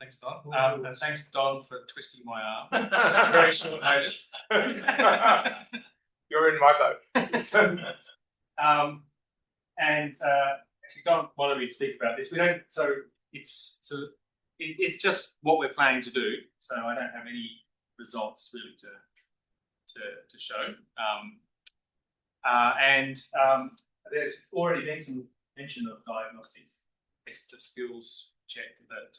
Thanks, Don. And thanks, Don, for twisting my arm. Very short notice. You're in my boat. Actually, Don wanted me to speak about this. We don't. So it's just what we're planning to do. So I don't have any results really to show. There's already been some mention of diagnostic test skills check that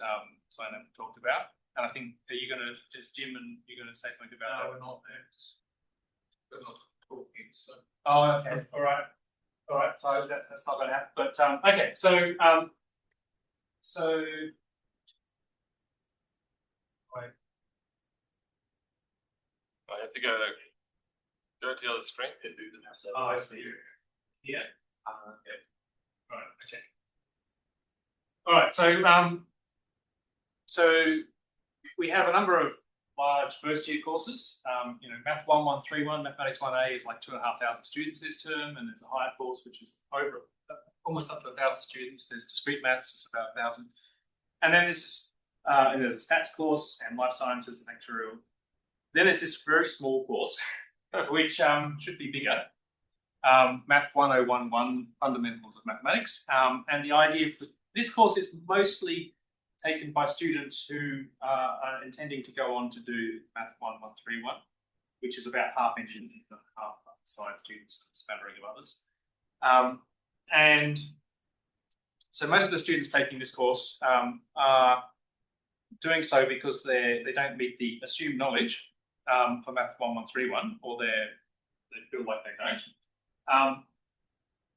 Simon talked about. And I think, are you going to just, Jim, and you're going to say something about that? No, we're not there. We're not talking. So. Oh, okay. All right. So that's not going to happen. But okay. So right. I have to go to the other screen. Oh, I see. Yeah. Okay. Right. Okay. All right. So we have a number of large first-year courses. Math 1131, Mathematics 1A is like 2,500 students this term, and there's a higher course which is almost up to 1,000 students. There's discrete maths, it's about 1,000, and then there's a stats course and life sciences and actuarial. Then there's this very small course which should be bigger. Math 1011, Fundamentals of Mathematics, and the idea for this course is mostly taken by students who are intending to go on to do Math 1131, which is about half engineering and half science students, a smattering of others. And so most of the students taking this course are doing so because they don't meet the assumed knowledge for Math 1131, or they feel like they don't.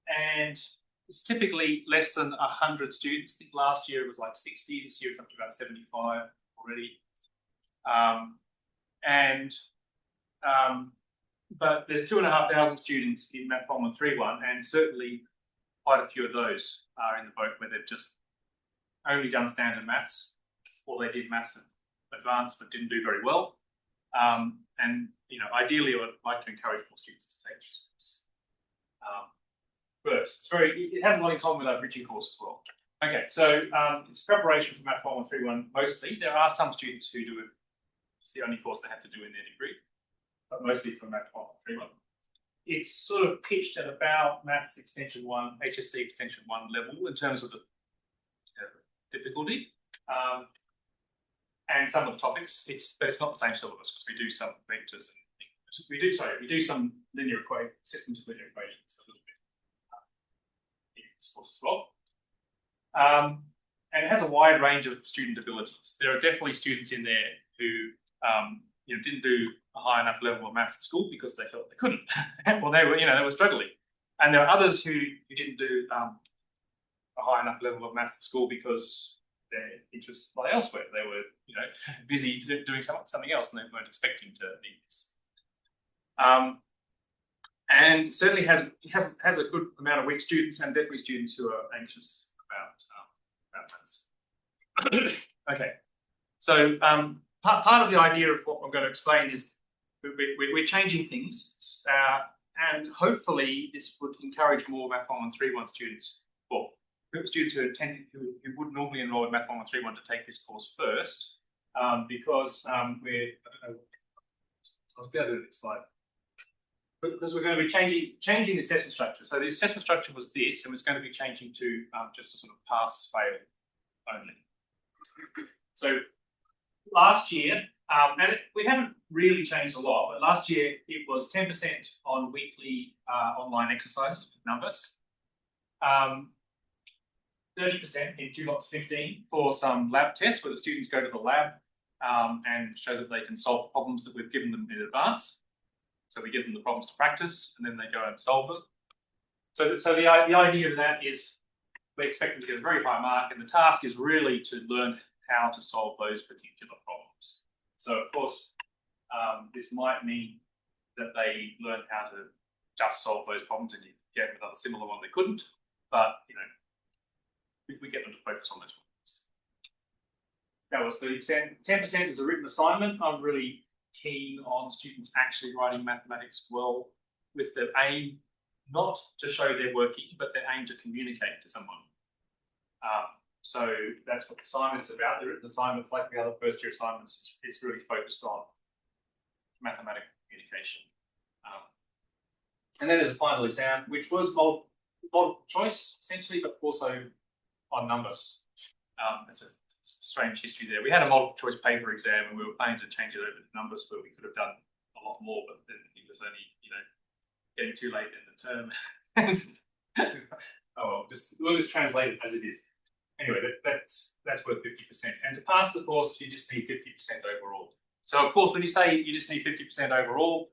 And it's typically less than 100 students. I think last year it was like 60. This year it's up to about 75 already. But there's 2,500 students in Math 1131, and certainly quite a few of those are in the boat where they've just only done standard maths, or they did maths advanced but didn't do very well. Ideally, I would like to encourage more students to take this course. First, it has a lot in common with our bridging course as well. Okay, so it's preparation for Math 1131 mostly. There are some students who do it. It's the only course they have to do in their degree, but mostly for Math 1131. It's sort of pitched at about Maths Extension 1, HSC Extension 1 level in terms of the difficulty and some of the topics. But it's not the same syllabus because we do some vectors and we do some linear systems of linear equations a little bit in this course as well. And it has a wide range of student abilities. There are definitely students in there who didn't do a high enough level of maths at school because they felt they couldn't. Well, they were struggling. And there are others who didn't do a high enough level of maths at school because their interests lie elsewhere. They were, busy doing something else, and they weren't expecting to need this. And certainly has a good amount of weak students, and definitely students who are anxious about maths. Okay, so part of the idea of what I'm going to explain is we're changing things, and hopefully this would encourage more Math 1131 students, or students who would normally enroll in Math 1131 to take this course first, because I'll go to the next slide. Because we're going to be changing the assessment structure. So the assessment structure was this, and it's going to be changing to just a sort of pass-fail only. So last year, and we haven't really changed a lot, but last year it was 10% on weekly online exercises with Numbas, 30% in 2 lots of 15 for some lab tests where the students go to the lab and show that they can solve problems that we've given them in advance. So we give them the problems to practice, and then they go and solve them. So the idea of that is we expect them to get a very high mark, and the task is really to learn how to solve those particular problems. So of course, this might mean that they learn how to just solve those problems, and you get another similar one they couldn't. But we get them to focus on those problems. That was 30%. 10% is a written assignment. I'm really keen on students actually writing mathematics well, with the aim not to show they're working, but their aim to communicate to someone. So that's what the assignment is about. The written assignments, like the other first year assignments, it's really focused on mathematical communication. And then there's a final exam, which was multiple choice essentially, but also on Numbas. It's a strange history there. We had a multiple choice paper exam, and we were planning to change it over to Numbas, but we could have done a lot more. But then it was only, getting too late in the term. Oh well, we'll just translate it as it is. Anyway, that's worth 50%. And to pass the course, you just need 50% overall. So of course, when you say you just need 50% overall,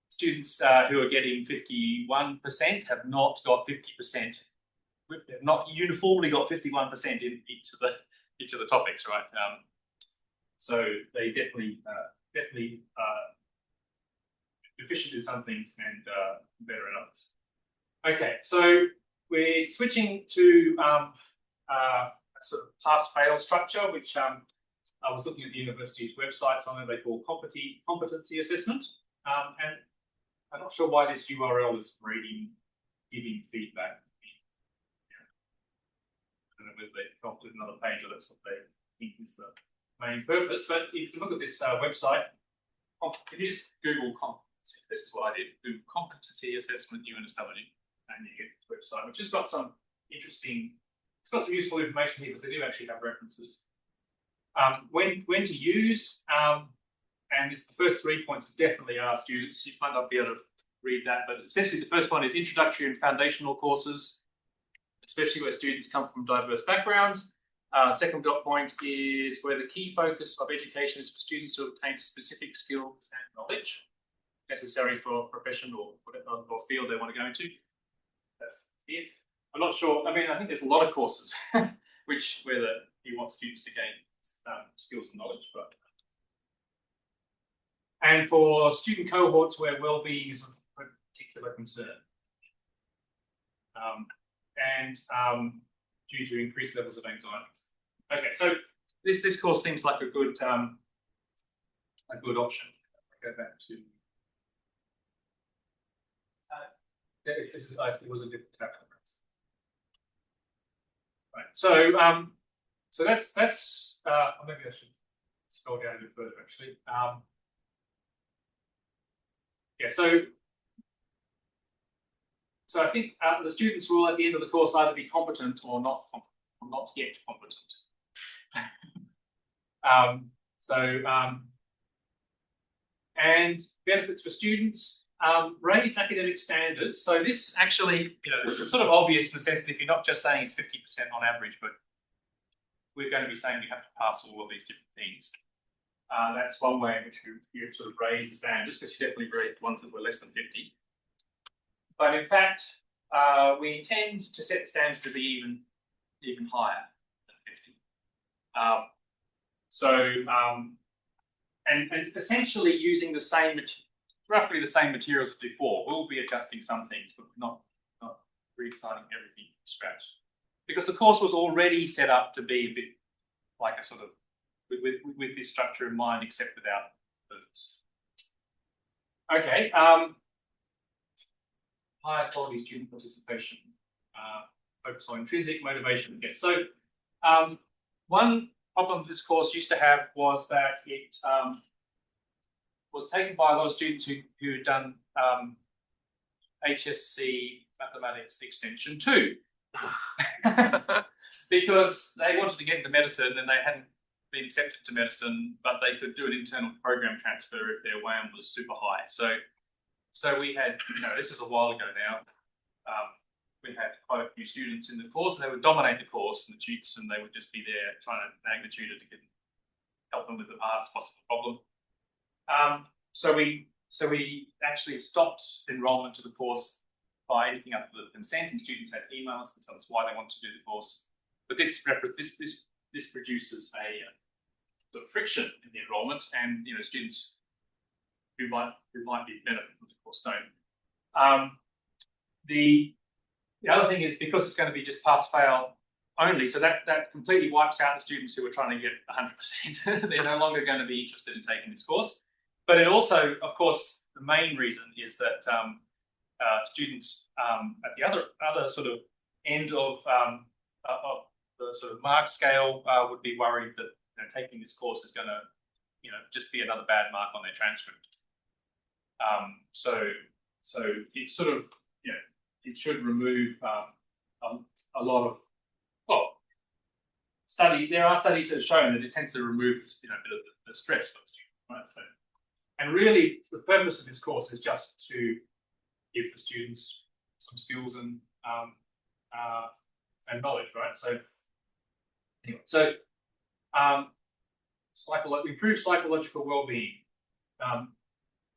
students who are getting 51% have not got 50%. Have not uniformly got 51% in each of the topics, right? So they definitely deficient in some things and better in others. Okay, so we're switching to a sort of pass-fail structure, which I was looking at the university's websites on it. They call competency assessment, and I'm not sure why this URL is giving feedback. I don't know whether they've got another page or that's what they think is the main purpose. But if you look at this website, can you just Google competency? This is what I did. Google competency assessment UNSW, and you get this website, which has got some interesting. It's got some useful information here because they do actually have references. When to use, and it's the first 3 points definitely are students. You might not be able to read that, but essentially the first one is introductory and foundational courses, especially where students come from diverse backgrounds. Second dot point is where the key focus of education is for students to obtain specific skills and knowledge necessary for profession or field they want to go into. That's it. I'm not sure. I mean, I think there's a lot of courses where you want students to gain skills and knowledge, but and for student cohorts where well-being is of particular concern, and due to increased levels of anxiety. Okay, so this course seems like a good option. I'll go back to. It was a different tab. Right. So that's maybe I should scroll down a bit further actually. Yeah. So I think the students will at the end of the course either be competent or not yet competent. And benefits for students. Raised academic standards. So this actually, this is sort of obvious in the sense that if you're not just saying it's 50% on average, but we're going to be saying you have to pass all of these different things. That's one way in which you sort of raise the standards, because you definitely raised the ones that were less than 50. But in fact, we intend to set the standard to be even higher than 50. And essentially using the same roughly the same materials as before. We'll be adjusting some things, but not redesigning everything from scratch. Because the course was already set up to be a bit like a sort of, with this structure in mind, except without burdens. Okay, higher quality student participation, focus on intrinsic motivation. Okay, so one problem this course used to have was that it was taken by a lot of students who had done HSC Mathematics Extension 2 because they wanted to get into medicine and they hadn't been accepted to medicine, but they could do an internal program transfer if their WAM was super high. So we had, this was a while ago now, we had quite a few students in the course, and they would dominate the course and the tutes, and they would just be there trying to magnitude it to help them with the hardest possible problem. So we actually stopped enrolment to the course by anything other than consent, and students had emails to tell us why they want to do the course. But this produces a sort of friction in the enrolment, and students who might be benefit from the course don't. The other thing is, because it's going to be just pass-fail only, so that completely wipes out the students who are trying to get 100%. They're no longer going to be interested in taking this course. But it also, of course, the main reason is that students at the other sort of end of of the sort of mark scale would be worried that taking this course is going to just be another bad mark on their transcript. So it sort of it should remove a lot of there are studies that have shown that it tends to remove a bit of the stress for the student, right? So, and really the purpose of this course is just to give the students some skills and knowledge, right? So anyway, so improve psychological well-being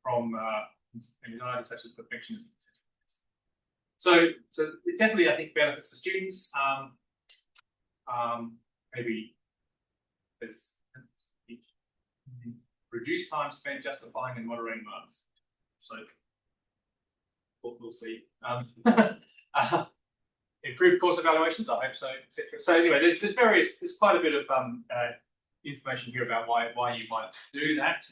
from anxiety such as perfectionism. So it definitely, I think, benefits the students. Maybe there's reduced time spent justifying and moderating marks. So we'll see. Improved course evaluations, I hope so, etc. So anyway, there's quite a bit of information here about why you might do that.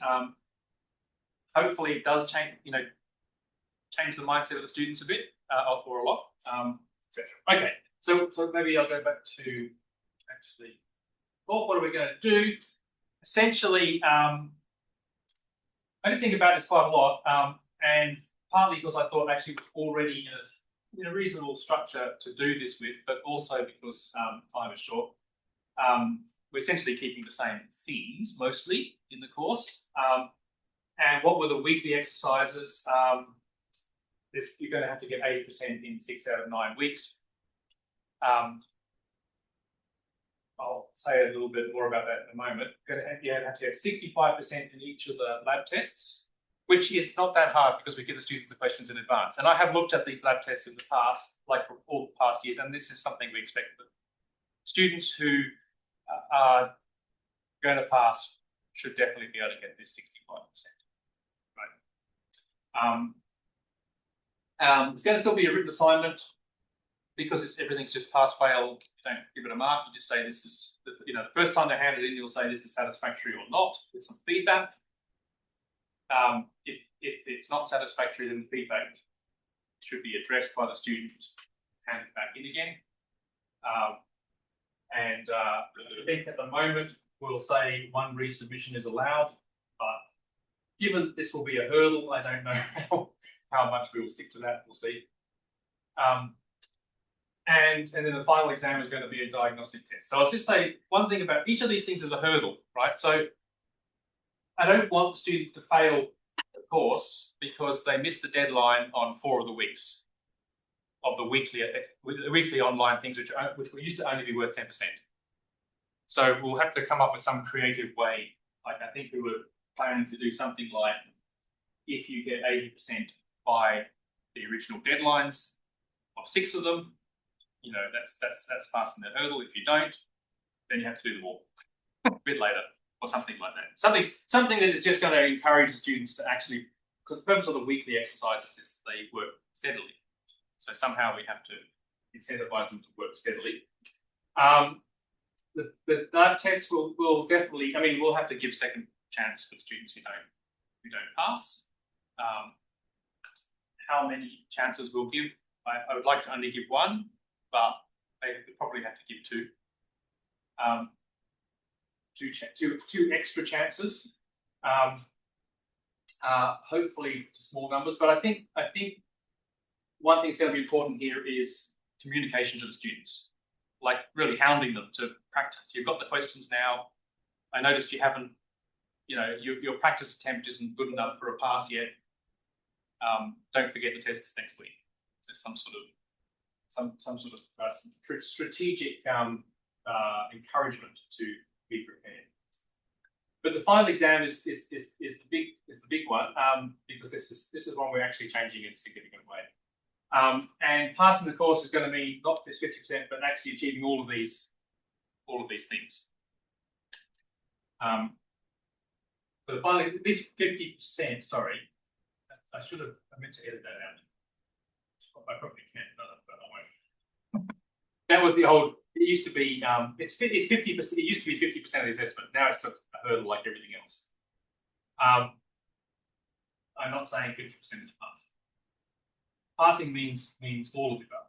Hopefully, it does change the mindset of the students a bit or a lot, etc. Okay, so maybe I'll go back to actually. What are we going to do? Essentially, I did think about this quite a lot, and partly because I thought actually it was already in a reasonable structure to do this with, but also because time is short. We're essentially keeping the same themes mostly in the course. And what were the weekly exercises? You're going to have to get 80% in 6 out of 9 weeks. I'll say a little bit more about that in a moment. You have to get 65% in each of the lab tests, which is not that hard because we give the students the questions in advance. And I have looked at these lab tests in the past, like for all the past years, and this is something we expect. Students who are going to pass should definitely be able to get this 65%. Right? It's going to still be a written assignment. Because everything's just pass fail, you don't give it a mark. You just say this is the first time they hand it in, you'll say this is satisfactory or not with some feedback. If it's not satisfactory, then the feedback should be addressed by the student, hand it back in again. I think at the moment we'll say 1 resubmission is allowed, but given this will be a hurdle, I don't know how much we will stick to that. We'll see. And then the final exam is going to be a diagnostic test. So I'll just say one thing about each of these things is a hurdle, right? So I don't want the students to fail the course because they missed the deadline on 4 of the weeks of the weekly online things, which used to only be worth 10%. So we'll have to come up with some creative way. Like I think we were planning to do something like if you get 80% by the original deadlines of 6 of them, that's passing the hurdle. If you don't, then you have to do them all a bit later or something like that. Something that is just going to encourage the students to actually, because the purpose of the weekly exercises is they work steadily. So somehow we have to incentivize them to work steadily. The lab tests will definitely, we'll have to give second chance for students who don't pass. How many chances we'll give? I would like to only give 1. But they probably have to give 2. 2 extra chances. Hopefully small numbers, but I think one thing that's going to be important here is communication to the students, like really hounding them to practice. You've got the questions now. I noticed you haven't, your practice attempt isn't good enough for a pass yet. Don't forget the test is next week. There's some sort of strategic encouragement to be prepared. But the final exam is the big one because this is one we're actually changing in a significant way. And passing the course is going to mean not this 50%, but actually achieving all of these things. But finally, this 50%. Sorry, I meant to edit that out. I probably can't, but I won't. That was the old. It used to be. It's 50%. It used to be 50% of the assessment. Now it's a hurdle like everything else. I'm not saying 50% is a pass. Passing means all of the above.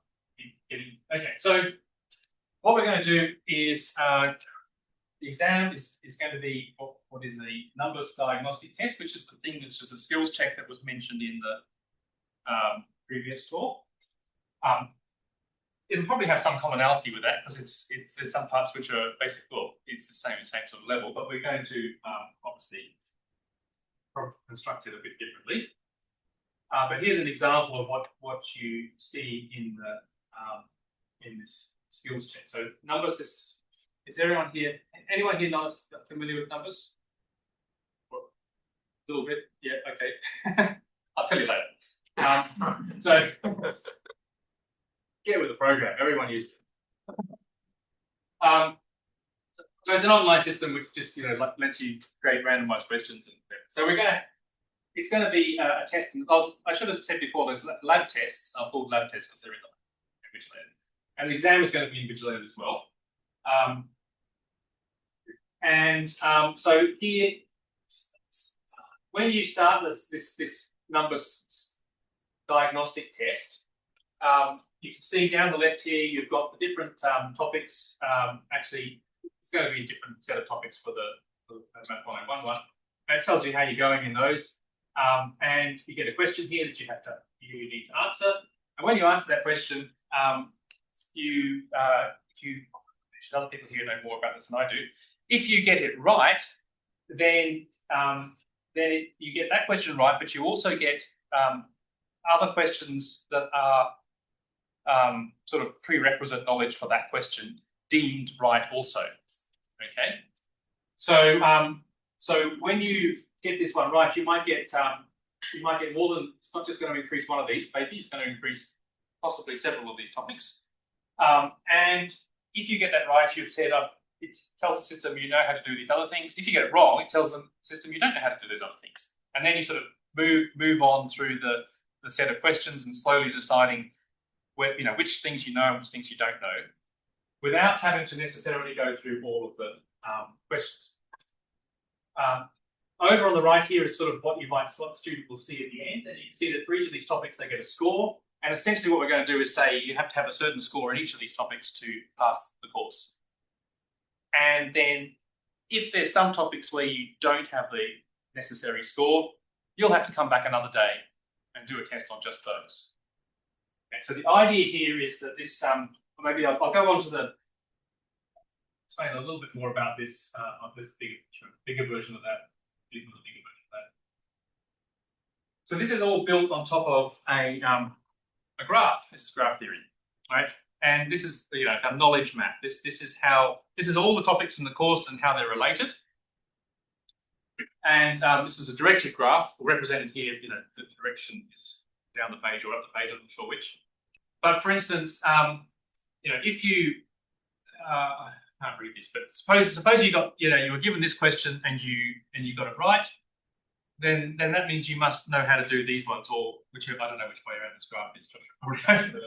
Okay, so what we're going to do is the exam is going to be what is the Numbas diagnostic test, which is the thing that's just a skills check that was mentioned in the previous talk. It'll probably have some commonality with that because there's some parts which are basic. Well, it's the same sort of level, but we're going to obviously construct it a bit differently. But here's an example of what you see in the in this skills check. So Numbas is everyone here? Anyone here not familiar with Numbas? A little bit, yeah. Okay, I'll tell you later. So get with the program. Everyone uses it. So it's an online system which just lets you create randomized questions. So it's going to be a test. And I should have said before, there's lab tests. I'll call lab tests because they're invigilated, and the exam is going to be invigilated as well. So here, when you start this Numbas diagnostic test, you can see down the left here, you've got the different topics. Actually, it's going to be a different set of topics for the Math 101 one. And it tells you how you're going in those. And you get a question here that you need to answer. And when you answer that question, there's other people here who know more about this than I do. If you get it right, then you get that question right, but you also get other questions that are sort of prerequisite knowledge for that question deemed right also. Okay, so when you get this one right, you might get more than, it's not just going to increase one of these, maybe it's going to increase possibly several of these topics. And if you get that right, you've set up, it tells the system you know how to do these other things. If you get it wrong, it tells the system you don't know how to do those other things. And then you sort of move on through the set of questions and slowly deciding which things you know and which things you don't know, without having to necessarily go through all of the questions. Over on the right here is sort of what the student will see at the end, and you can see that for each of these topics they get a score. And essentially what we're going to do is say you have to have a certain score in each of these topics to pass the course. And then if there's some topics where you don't have the necessary score, you'll have to come back another day and do a test on just those. Okay, so the idea here is that this, maybe I'll go on to explain a little bit more about this on this bigger version of that. So this is all built on top of a graph. This is graph theory, right? And this is a knowledge map. This is all the topics in the course and how they're related. And this is a directed graph represented here. The direction is down the page or up the page. I'm not sure which. But for instance, if you I can't read this, but suppose you got you were given this question and you got it right, then that means you must know how to do these ones, or whichever, I don't know which way around this graph is, Joshua.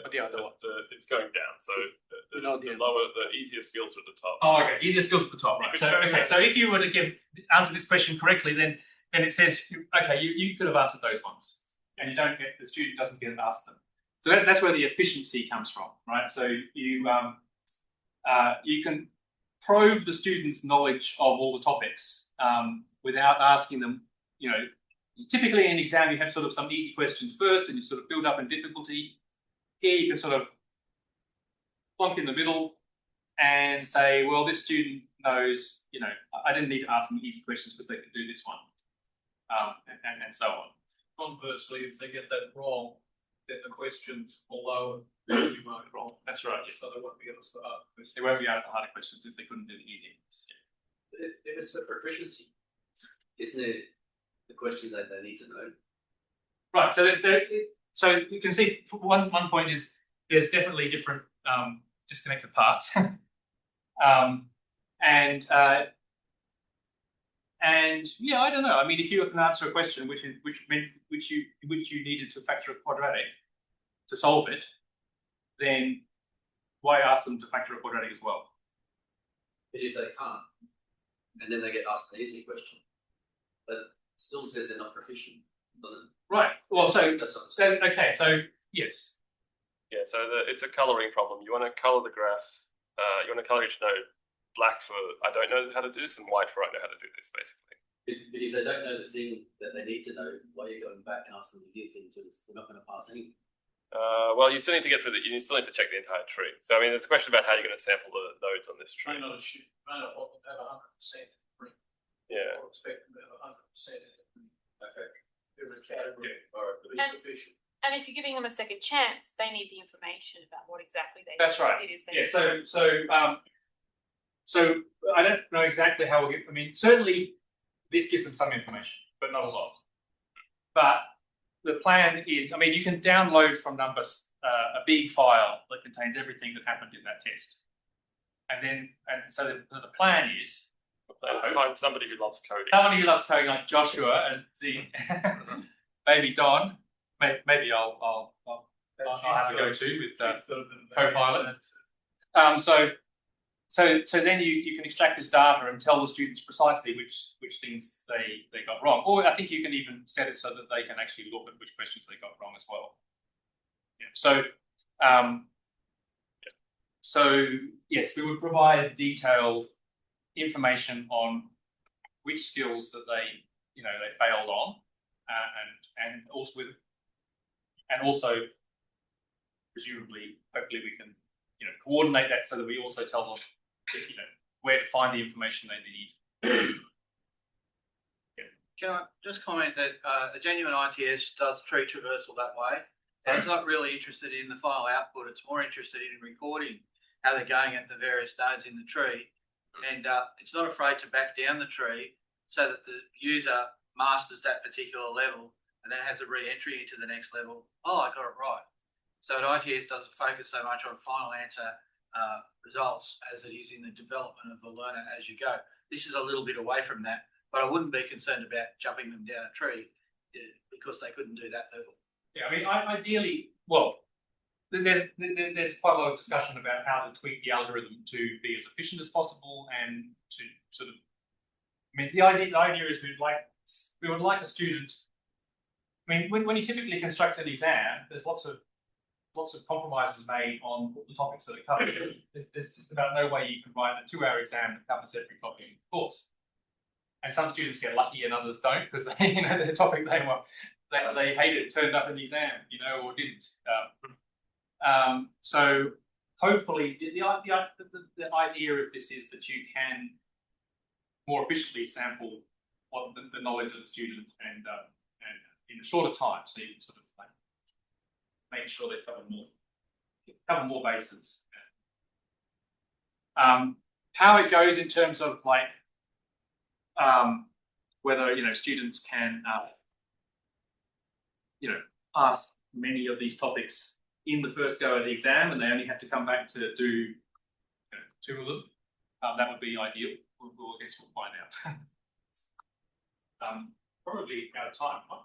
But the other one, it's going down, so the easier skills are at the top. Oh, okay, easier skills at the top, right? So if you were to answer this question correctly, then it says, okay, you could have answered those ones, and the student doesn't get asked them. So that's where the efficiency comes from, right? So you can probe the student's knowledge of all the topics without asking them. Typically in an exam you have sort of some easy questions first, and you sort of build up in difficulty. Here you can sort of plonk in the middle and say, well, this student knows. I didn't need to ask them easy questions because they could do this one, and so on. Conversely, if they get that wrong, then the questions below you mark wrong. That's right. So they won't be asked the hard questions. They won't be asked the harder questions if they couldn't do the easy ones. If it's for proficiency, isn't it the questions that they need to know? Right. So so you can see one point is there's definitely different disconnected parts, and yeah, I don't know. I mean, if you can answer a question which you needed to factor a quadratic to solve it, then why ask them to factor a quadratic as well? But if they can't, and then they get asked an easy question, but still says they're not proficient, doesn't it? Right. Well, so okay. So yes. Yeah. So it's a colouring problem. You want to colour the graph you want to colour each node black for I don't know how to do this and white for I know how to do this, basically. But if they don't know the thing that they need to know, why are you going back and asking them easier things? They're not going to pass anything. Well, you still need to get through you still need to check the entire tree. So I mean, there's a question about how you're going to sample the nodes on this tree. May not have 100%. Yeah. Or expect them to have 100% in Okay. every category. Alright. To be proficient. And if you're giving them a second chance, they need the information about what exactly That's right. it is they Yeah. need. So I don't know exactly how we'll get. I mean, certainly this gives them some information, but not a lot. But the plan is, I mean, you can download from Numbas a big file that contains everything that happened in that test, and so the plan is. Let's find somebody who loves coding. Someone who loves coding, like Joshua, and see, maybe Don. Maybe I'll have a go to with Copilot. So then you can extract this data and tell the students precisely which things they got wrong. Or I think you can even set it so that they can actually look at which questions they got wrong as well. Yeah. So yes, we would provide detailed information on which skills that they failed on, and also presumably, hopefully we can coordinate that so that we also tell them where to find the information they need. Can I just comment that a genuine ITS does tree traversal that way? So it's not really interested in the final output. It's more interested in recording how they're going at the various nodes in the tree. And it's not afraid to back down the tree so that the user masters that particular level and then has a re-entry into the next level. Oh, I got it right. So an ITS doesn't focus so much on final answer results as it is in the development of the learner as you go. This is a little bit away from that, but I wouldn't be concerned about jumping them down a tree because they couldn't do that level. Yeah, I mean, ideally, well, there's quite a lot of discussion about how to tweak the algorithm to be as efficient as possible and to sort of. I mean, the idea is we would like a student. I mean, when you typically construct an exam, there's lots of compromises made on the topics that are covered. There's just about no way you can write a 2-hour exam that covers every topic in the course. And some students get lucky and others don't because they, the topic they hated turned up in the exam, or didn't. So hopefully the idea of this is that you can more efficiently sample what the knowledge of the student and in a shorter time, so you can sort of make sure they cover more bases. How it goes in terms of whether students can pass many of these topics in the first go of the exam, and they only have to come back to do 2 of them. That would be ideal. I guess we'll find out. Probably out of time. Huh?